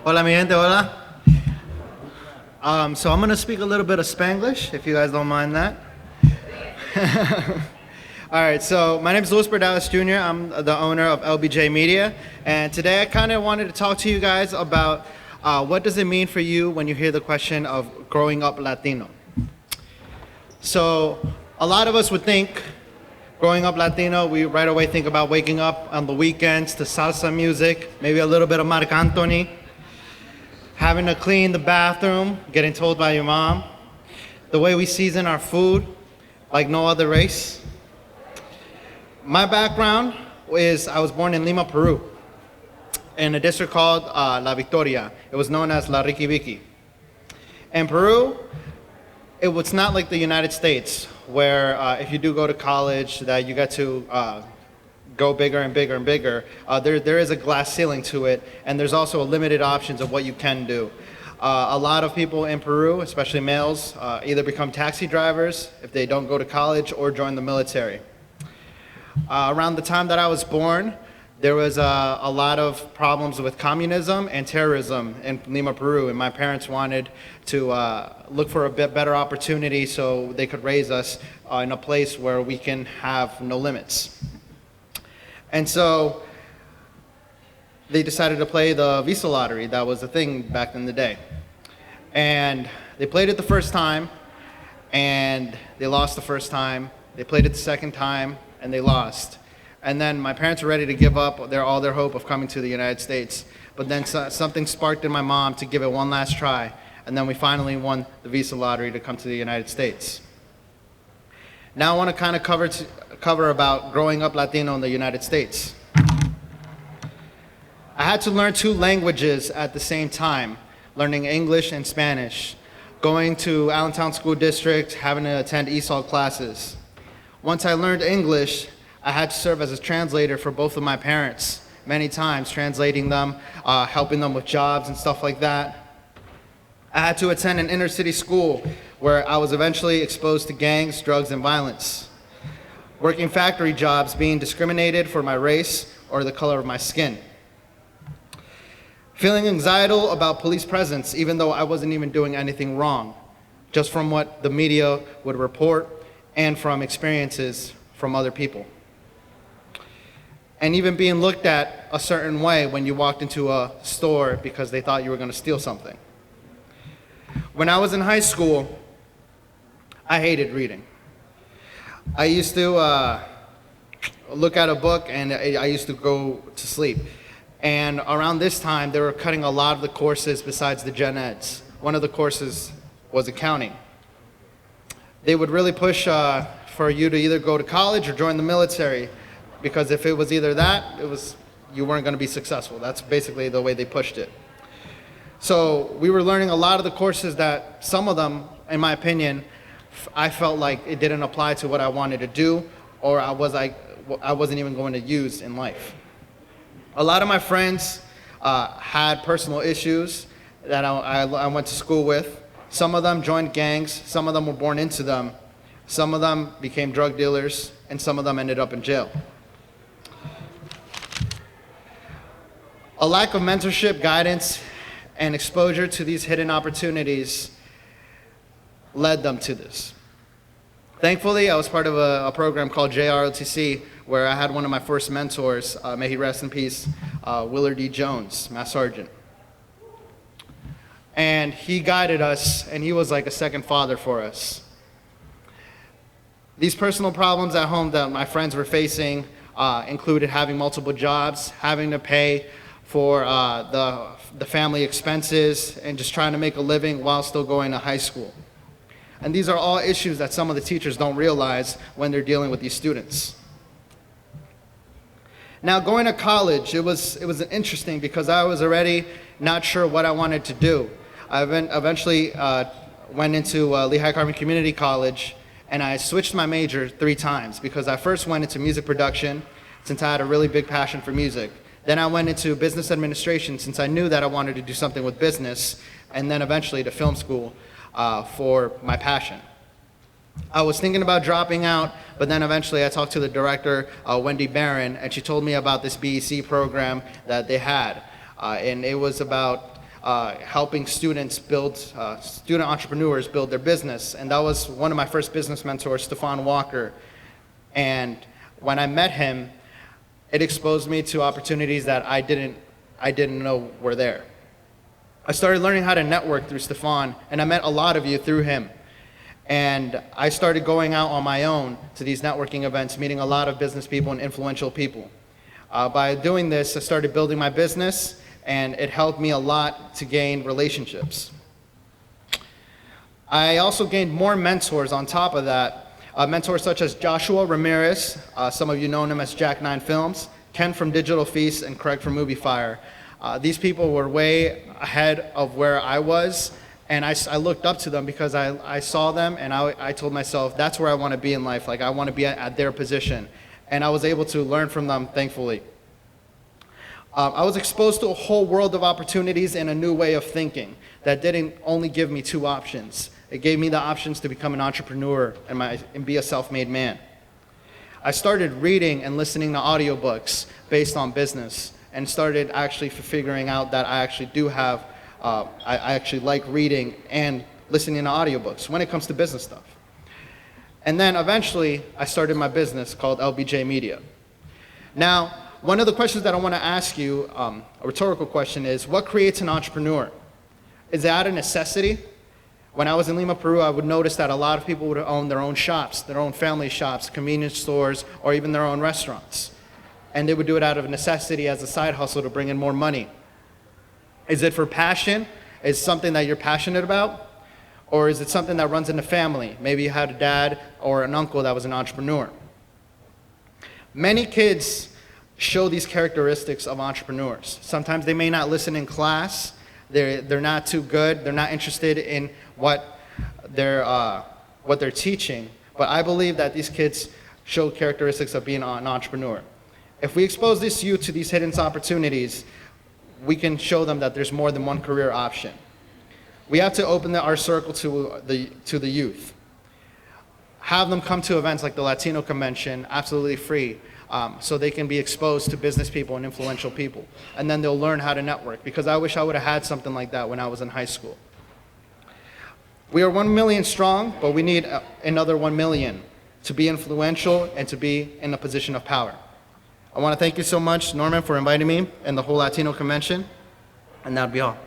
Hola, mi gente, hola. So I'm going to speak a little bit of Spanglish, if you guys don't mind that. All right, so my name is Luis Bardales Jr. I'm the owner of LBJ Media, and today I kind of wanted to talk to you guys about what does it mean for you when you hear the question of growing up Latino. So a lot of us would think, growing up Latino, we right away think about waking up on the weekends to salsa music, maybe a little bit of Marc Anthony, having to clean the bathroom, getting told by your mom, the way we season our food like no other race. My background is I was born in Lima, Peru, in a district called La Victoria. It was known as La Riqui Viqui. In Peru, it was not like the United States, where if you do go to college, that you get to go bigger and bigger and bigger. There is a glass ceiling to it, and there's also limited options of what you can do. A lot of people in Peru, especially males, either become taxi drivers if they don't go to college or join the military. Around the time that I was born, there was a lot of problems with communism and terrorism in Lima, Peru, and my parents wanted to look for a bit better opportunity so they could raise us in a place where we can have no limits. And so they decided to play the visa lottery. That was the thing back in the day. And they played it the first time, and they lost the first time. They played it the second time, and they lost. And then my parents were ready to give up all their hope of coming to the United States. But then something sparked in my mom to give it one last try. And then we finally won the visa lottery to come to the United States. Now I want to kind of cover about growing up Latino in the United States. I had to learn 2 languages at the same time, learning English and Spanish, going to Allentown School District, having to attend ESOL classes. Once I learned English, I had to serve as a translator for both of my parents, many times, translating them, helping them with jobs and stuff like that. I had to attend an inner city school where I was eventually exposed to gangs, drugs, and violence. Working factory jobs, being discriminated for my race or the color of my skin. Feeling anxiety about police presence, even though I wasn't even doing anything wrong, just from what the media would report and from experiences from other people. And even being looked at a certain way when you walked into a store because they thought you were going to steal something. When I was in high school, I hated reading. I used to look at a book and I used to go to sleep. And around this time, they were cutting a lot of the courses besides the gen eds. One of the courses was accounting. They would really push for you to either go to college or join the military, because if it was either that, you weren't going to be successful. That's basically the way they pushed it. So we were learning a lot of the courses that some of them, in my opinion, I felt like it didn't apply to what I wanted to do, or I wasn't even going to use in life. A lot of my friends had personal issues that I went to school with. Some of them joined gangs, some of them were born into them, some of them became drug dealers, and some of them ended up in jail. A lack of mentorship, guidance, and exposure to these hidden opportunities led them to this. Thankfully, I was part of a program called JROTC, where I had one of my first mentors, may he rest in peace, Willard D. Jones, Mass Sergeant. And he guided us, and he was like a second father for us. These personal problems at home that my friends were facing included having multiple jobs, having to pay for the family expenses, and just trying to make a living while still going to high school. And these are all issues that some of the teachers don't realize when they're dealing with these students. Now, going to college, it was interesting because I was already not sure what I wanted to do. I eventually went into Lehigh Carbon Community College, and I switched my major 3 times because I first went into music production since I had a really big passion for music. Then I went into business administration since I knew that I wanted to do something with business, and then eventually to film school for my passion. I was thinking about dropping out, but then eventually I talked to the director, Wendy Barron, and she told me about this BEC program that they had. And it was about helping student entrepreneurs build their business. And that was one of my first business mentors, Stefan Walker. And when I met him, it exposed me to opportunities that I didn't know were there. I started learning how to network through Stefan, and I met a lot of you through him. And I started going out on my own to these networking events, meeting a lot of business people and influential people. By doing this, I started building my business, and it helped me a lot to gain relationships. I also gained more mentors on top of that. Mentors such as Joshua Ramirez, some of you know him as Jack 9 Films, Ken from Digital Feast, and Craig from Movie Fire. These people were way ahead of where I was, and I looked up to them because I saw them, and I told myself, that's where I want to be in life. Like, I want to be at their position. And I was able to learn from them, thankfully. I was exposed to a whole world of opportunities and a new way of thinking that didn't only give me two options. It gave me the options to become an entrepreneur and be a self-made man. I started reading and listening to audiobooks based on business, and started actually figuring out that I actually do have, I actually like reading and listening to audiobooks when it comes to business stuff. And then eventually, I started my business called LBJ Media. Now, one of the questions that I want to ask you, a rhetorical question, is what creates an entrepreneur? Is it out of necessity? When I was in Lima, Peru, I would notice that a lot of people would own their own shops, their own family shops, convenience stores, or even their own restaurants. And they would do it out of necessity as a side hustle to bring in more money. Is it for passion? Is it something that you're passionate about? Or is it something that runs in the family? Maybe you had a dad or an uncle that was an entrepreneur. Many kids show these characteristics of entrepreneurs. Sometimes they may not listen in class. They're not too good. They're not interested in what they're teaching. But I believe that these kids show characteristics of being an entrepreneur. If we expose this youth to these hidden opportunities, we can show them that there's more than one career option. We have to open our circle to the youth. Have them come to events like the Latino convention, absolutely free, so they can be exposed to business people and influential people. And then they'll learn how to network, because I wish I would have had something like that when I was in high school. We are 1 million strong, but we need another 1 million to be influential and to be in a position of power. I want to thank you so much, Norman, for inviting me and the whole Latino convention, and that'd be all.